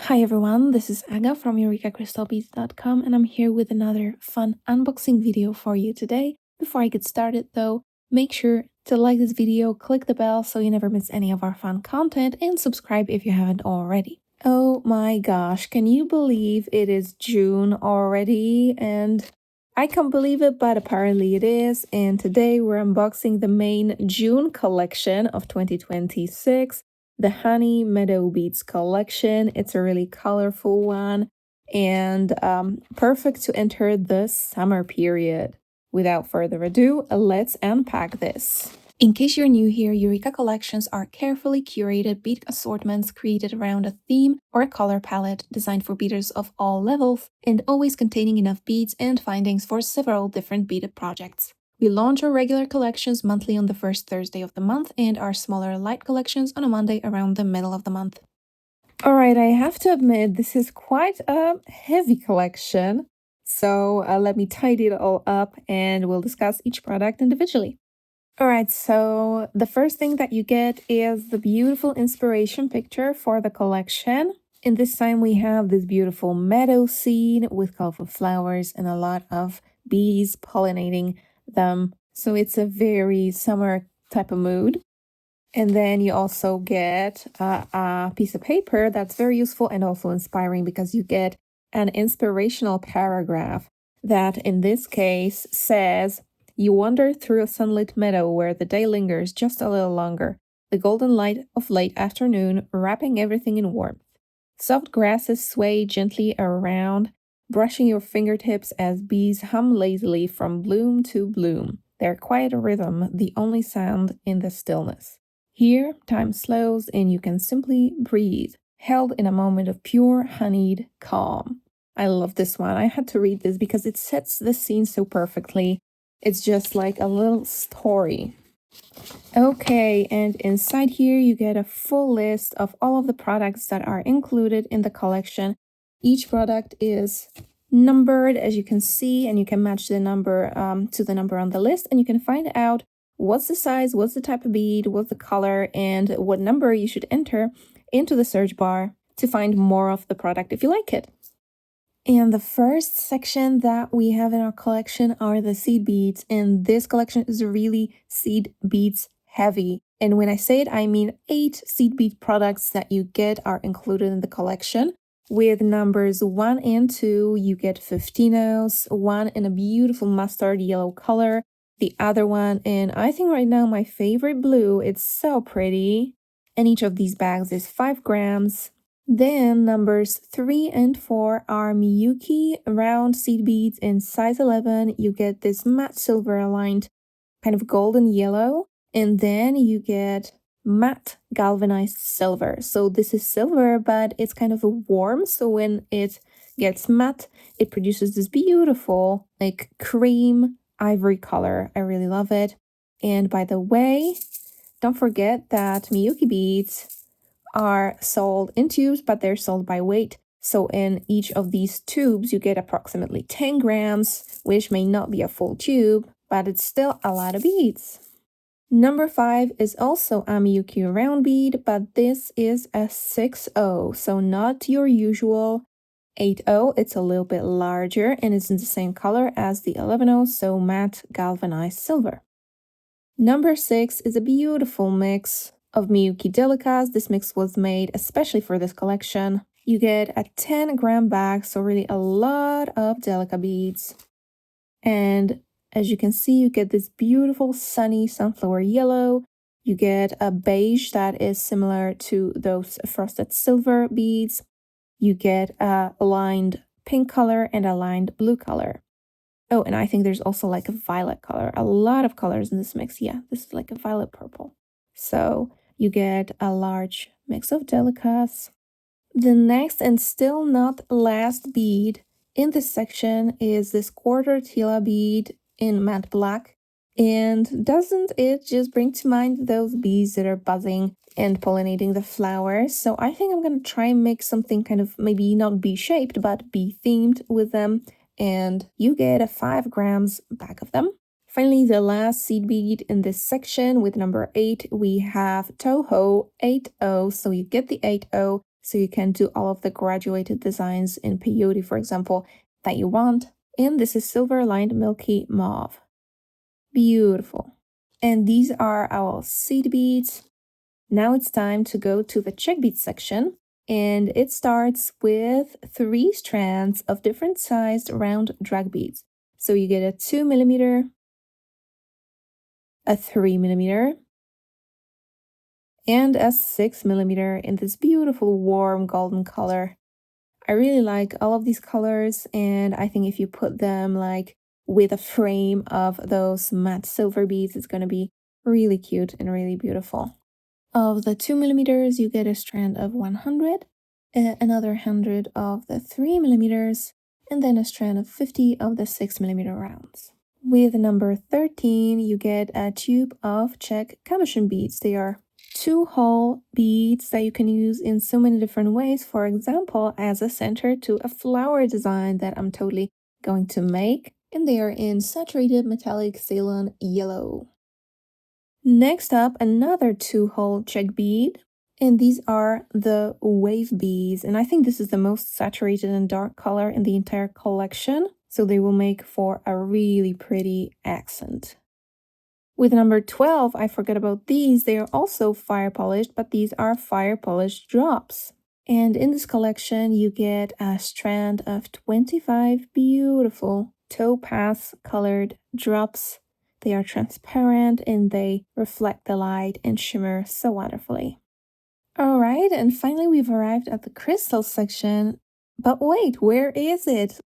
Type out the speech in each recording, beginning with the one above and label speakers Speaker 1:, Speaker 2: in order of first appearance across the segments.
Speaker 1: Hi everyone, this is Aga from EurekaCrystalBeads.com and I'm here with another fun unboxing video for you today. Before I get started though, make sure to like this video, click the bell so you never miss any of our fun content, and subscribe if you haven't already. Oh my gosh, can you believe it is June already? And I can't believe it, but apparently it is. And today we're unboxing the main June collection of 2026. The Honeymeadow beads collection. It's a really colorful one and perfect to enter the summer period. Without further ado, let's unpack this. In case you're new here, Eureka collections are carefully curated bead assortments created around a theme or a color palette designed for beaders of all levels and always containing enough beads and findings for several different beaded projects. We launch our regular collections monthly on the first Thursday of the month and our smaller light collections on a Monday around the middle of the month. Alright, I have to admit this is quite a heavy collection, so let me tidy it all up and we'll discuss each product individually. Alright, so the first thing that you get is the beautiful inspiration picture for the collection. And this time we have this beautiful meadow scene with colorful flowers and a lot of bees pollinating them. So it's a very summer type of mood. And then you also get a piece of paper that's very useful and also inspiring because you get an inspirational paragraph that in this case says, "You wander through a sunlit meadow where the day lingers just a little longer, the golden light of late afternoon wrapping everything in warmth. Soft grasses sway gently around, brushing your fingertips as bees hum lazily from bloom to bloom, their quiet rhythm the only sound in the stillness. Here, time slows and you can simply breathe, held in a moment of pure, honeyed calm." I love this one. I had to read this because it sets the scene so perfectly. It's just like a little story. Okay, and inside here you get a full list of all of the products that are included in the collection. Each product is numbered, as you can see, and you can match the number to the number on the list, and you can find out what's the size, what's the type of bead, what's the color, and what number you should enter into the search bar to find more of the product if you like it. And the first section that we have in our collection are the seed beads, and this collection is really seed beads heavy. And when I say it, I mean 8 seed bead products that you get are included in the collection. With numbers 1 and 2, you get 15-os, one in a beautiful mustard yellow color, the other one in, I think right now, my favorite blue. It's so pretty. And each of these bags is 5 grams. Then numbers 3 and 4 are Miyuki round seed beads in size 11. You get this matte silver aligned kind of golden yellow. And then you get matte galvanized silver. So this is silver, but it's kind of a warm. So when it gets matte, it produces this beautiful like cream ivory color. I really love it. And by the way, don't forget that Miyuki beads are sold in tubes, but they're sold by weight. So in each of these tubes, you get approximately 10 grams, which may not be a full tube, but it's still a lot of beads. Number 5 is also a Miyuki round bead, but this is a 6-o, so not your usual 8-o. It's a little bit larger and it's in the same color as the 11-o, so matte galvanized silver. Number 6 is a beautiful mix of Miyuki Delicas. This mix was made especially for this collection. You get a 10-gram bag, so really a lot of Delica beads. And as you can see, you get this beautiful sunny sunflower yellow. You get a beige that is similar to those frosted silver beads. You get a lined pink color and a lined blue color. Oh, and I think there's also like a violet color. A lot of colors in this mix. Yeah, this is like a violet purple. So you get a large mix of Delicas. The next and still not last bead in this section is this quarter tila bead in matte black. And doesn't it just bring to mind those bees that are buzzing and pollinating the flowers? So I think I'm going to try and make something kind of maybe not bee-shaped, but bee-themed with them. And you get a 5 grams bag of them. Finally, the last seed bead in this section with number 8, we have Toho 8-o. So you get the 8-o so you can do all of the graduated designs in peyote, for example, that you want. And this is silver lined milky mauve. Beautiful. And these are our seed beads. Now it's time to go to the Czech beads section, and it starts with 3 strands of different sized round drag beads. So you get a 2mm, a 3mm, and a 6mm in this beautiful warm golden color. I really like all of these colors, and I think if you put them like with a frame of those matte silver beads, it's gonna be really cute and really beautiful. Of the 2mm, you get a strand of 100, another 100 of the 3mm, and then a strand of 50 of the 6mm rounds. With number 13, you get a tube of Czech commission beads. They are 2-hole beads that you can use in so many different ways. For example, as a center to a flower design that I'm totally going to make. And they are in saturated metallic Ceylon yellow. Next up, another 2-hole Czech bead, and these are the wave beads, and I think this is the most saturated and dark color in the entire collection, so they will make for a really pretty accent. With number 12, I forgot about these. They are also fire polished, but these are fire polished drops. And in this collection, you get a strand of 25 beautiful topaz colored drops. They are transparent and they reflect the light and shimmer so wonderfully. All right, and finally we've arrived at the crystal section. But wait, where is it?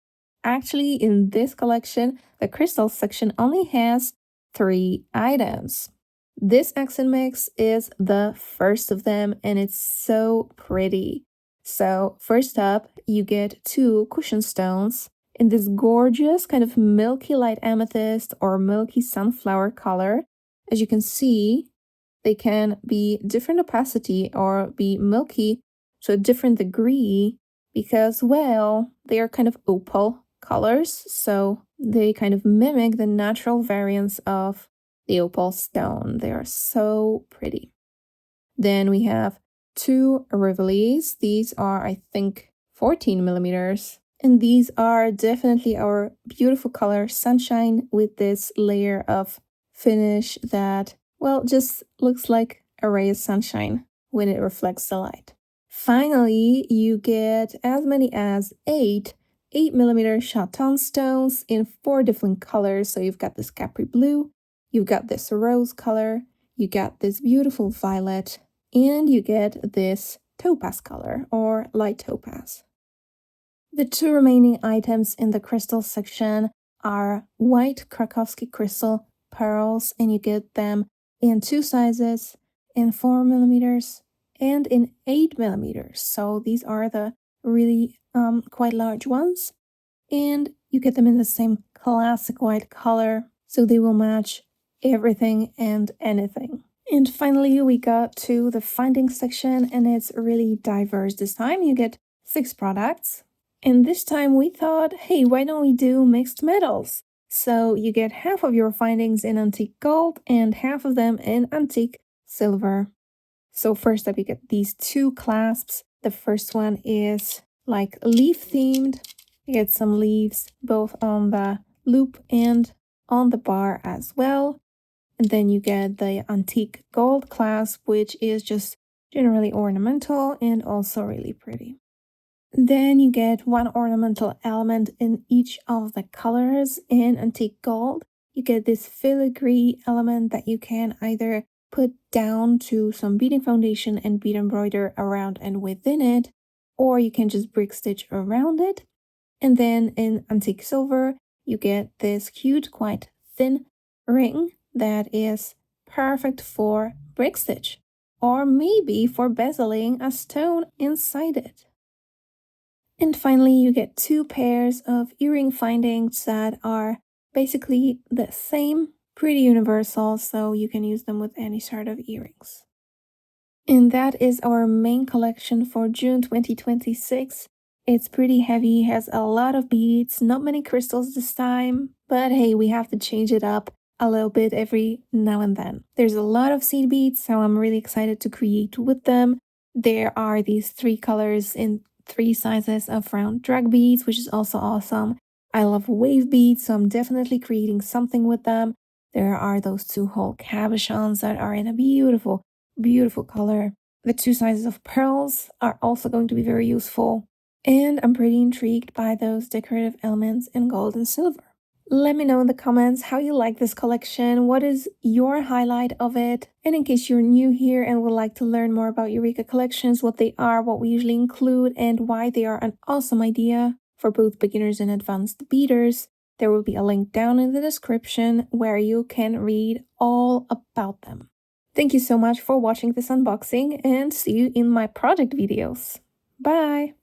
Speaker 1: Actually, in this collection, the crystal section only has 3 items. This accent mix is the first of them, and it's so pretty. So first up, you get 2 cushion stones in this gorgeous kind of milky light amethyst or milky sunflower color. As you can see, they can be different opacity or be milky to a different degree because, well, they are kind of opal colors, so they kind of mimic the natural variants of the opal stone. They are so pretty. Then we have 2 rivolis. These are, I think, 14mm. And these are definitely our beautiful color sunshine with this layer of finish that, well, just looks like a ray of sunshine when it reflects the light. Finally, you get as many as 8mm chaton stones in 4 different colors. So you've got this Capri blue, you've got this rose color, you got this beautiful violet, and you get this topaz color or light topaz. The 2 remaining items in the crystal section are white Krakowski crystal pearls, and you get them in 2 sizes, in 4mm and in 8mm. So these are the really quite large ones, and you get them in the same classic white color, so they will match everything and anything. And finally, we got to the finding section, and it's really diverse this time. You get 6 products. And this time we thought, hey, why don't we do mixed metals? So you get half of your findings in antique gold and half of them in antique silver. So first up, you get these 2 clasps. The first one is like leaf themed. You get some leaves both on the loop and on the bar as well. And then you get the antique gold clasp, which is just generally ornamental and also really pretty. Then you get 1 ornamental element in each of the colors. In antique gold, you get this filigree element that you can either put down to some beading foundation and bead embroider around and within it, or you can just brick stitch around it. And then in antique silver, you get this cute, quite thin ring that is perfect for brick stitch, or maybe for bezeling a stone inside it. And finally, you get 2 pairs of earring findings that are basically the same, pretty universal, so you can use them with any sort of earrings. And that is our main collection for June 2026. It's pretty heavy, has a lot of beads, not many crystals this time, but hey, we have to change it up a little bit every now and then. There's a lot of seed beads, so I'm really excited to create with them. There are these 3 colors in 3 sizes of round drag beads, which is also awesome. I love wave beads, so I'm definitely creating something with them. There are those 2 whole cabochons that are in a beautiful, beautiful color. The 2 sizes of pearls are also going to be very useful. And I'm pretty intrigued by those decorative elements in gold and silver. Let me know in the comments how you like this collection, what is your highlight of it, and in case you're new here and would like to learn more about Eureka collections, what they are, what we usually include, and why they are an awesome idea for both beginners and advanced beaders, there will be a link down in the description where you can read all about them. Thank you so much for watching this unboxing and see you in my project videos. Bye!